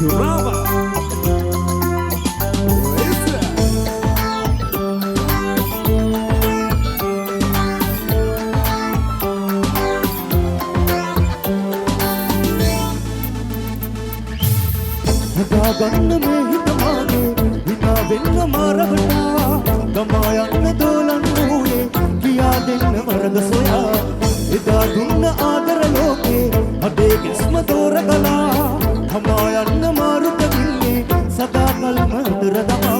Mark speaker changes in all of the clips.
Speaker 1: Drama.
Speaker 2: ගන්න මේ හිත මාගේ විනා වෙන්න මාරවටා ගමා යන්න දෝලන් වූයේ කියා දෙන්න වරද සොයා එදා දුන්න ආදර ලෝකේ අඩේ කිස්ම තෝරගලා හමා යන්න මාරුත වින්නේ සදා කල්ම හදර දමා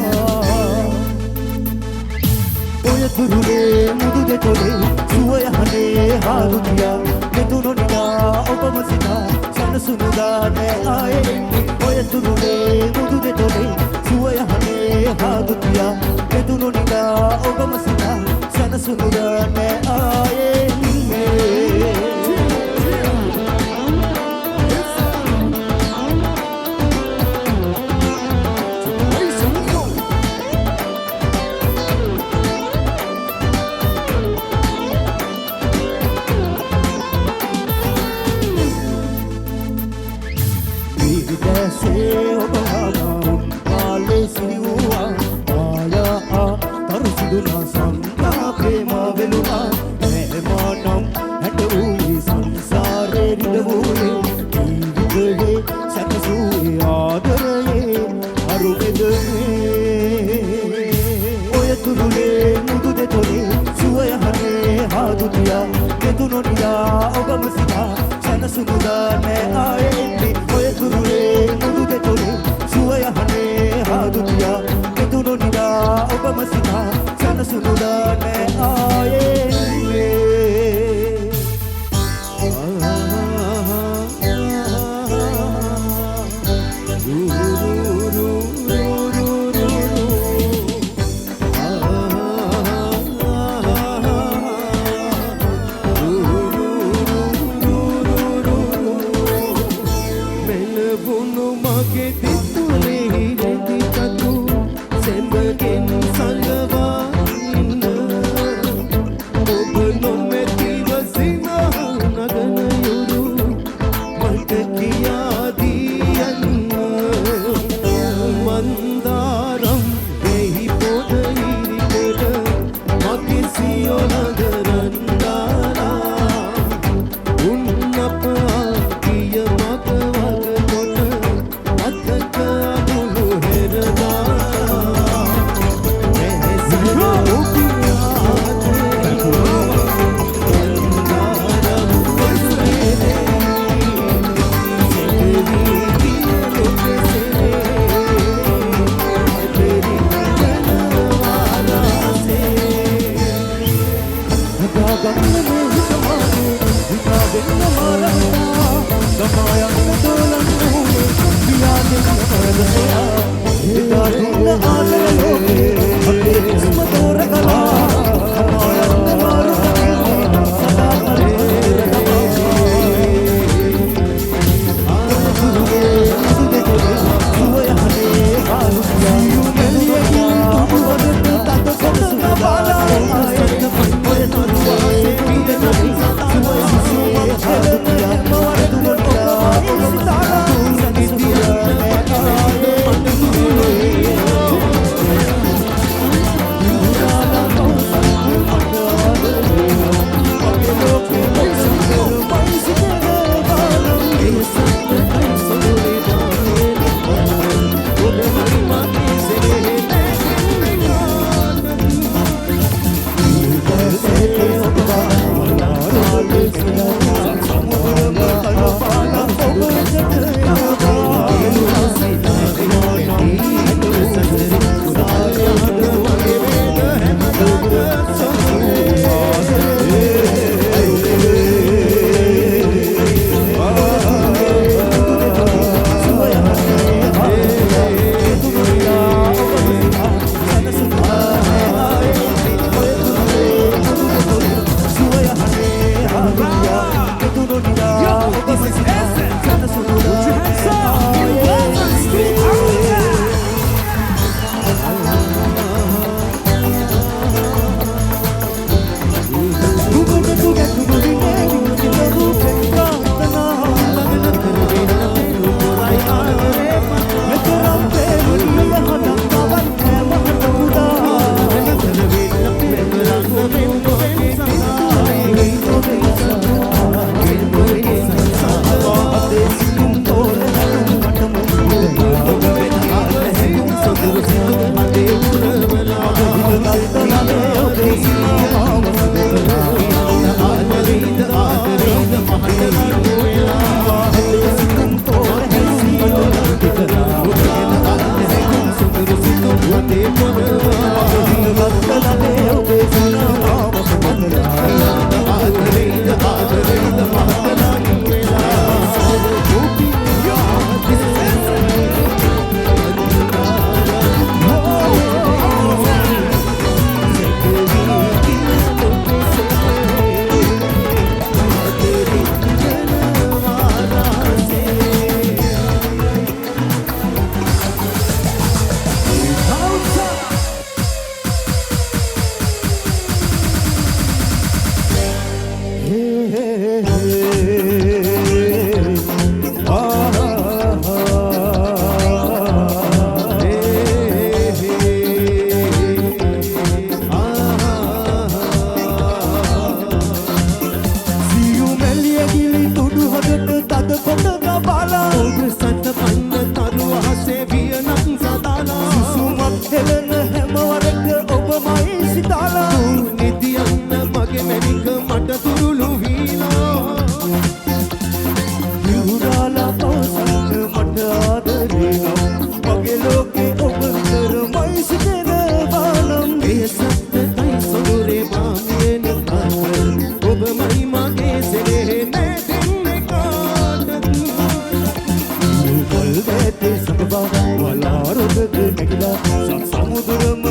Speaker 2: ඔය තුරුලේ මුදු දෙතොලේ සුවය හනේ හාරුතියා මෙතුණු නිකා ඔබම සිතා සනසුනුදා නෑ ආයේ ඔය තුරුලේ මුදු දෙතොලේ සුවය හනේ හාරුතියා මෙතුණු නිකා ඔබම සිතා සනසුනුදා නෑ ආයේ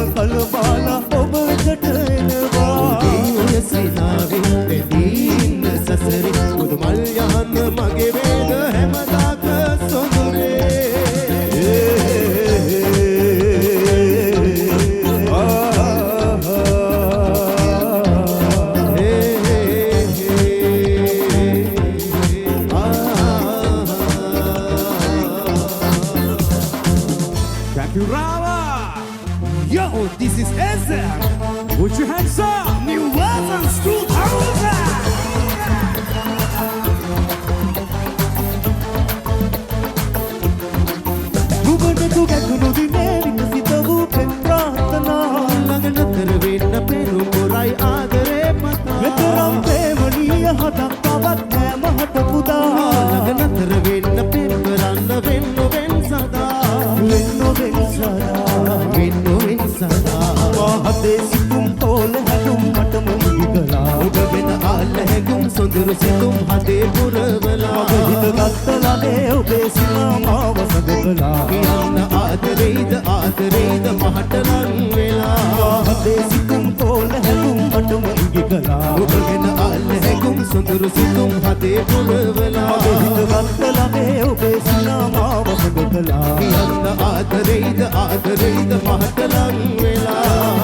Speaker 2: කලබාලා ඔබ වෙතට එනවා
Speaker 1: ඔය සිනාවෙන් දෙදී ඉන්න සසරේ මුදු මල් යහන්න මගේ වේද හැමදාක සොඳුරේ
Speaker 2: Yo, this is Ezra. Put your hands up. New Weapons 2000. නුඹට තුගැකුණු දිනේ විකසිත වූ පෙම් ප්‍රාර්ථනා
Speaker 1: ළඟ නතර වෙන්න පෙරුමුරයි ආදරේ මතා
Speaker 2: මෙතරම් ප්‍රේමණීය හදක් තවත් නෑමහට පුදා
Speaker 1: ළඟ නතර වෙන්න පෙම් කරන්න වෙන්න වෙන් සදා
Speaker 2: වෙන්නොවෙන් සදා
Speaker 1: වෙන්න සදා
Speaker 2: මහදේ සිතුම් තෝල හැදුම් මටම විකලා
Speaker 1: ඔබ වෙන ආල හැඟුම් සොඳුරු සිතුම් හදේ පුරවලා
Speaker 2: මග හිත ගත්තලනේ ඔබේ සිනාමාව සඳකලා
Speaker 1: කියන්න ආදරේද මහට ලං වෙලා
Speaker 2: මහදේ සිතුම් තෝල හැදුම් මටම විකලා
Speaker 1: ඔබ වෙන ආල හැඟුම් සොඳුරු සිතුම් හදේ පුරවලා
Speaker 2: මග හිත ගත්තලනේ ඔබේ සිනාමාව සඳකලා
Speaker 1: කියන්න ආදරේද මහට ලං වෙලා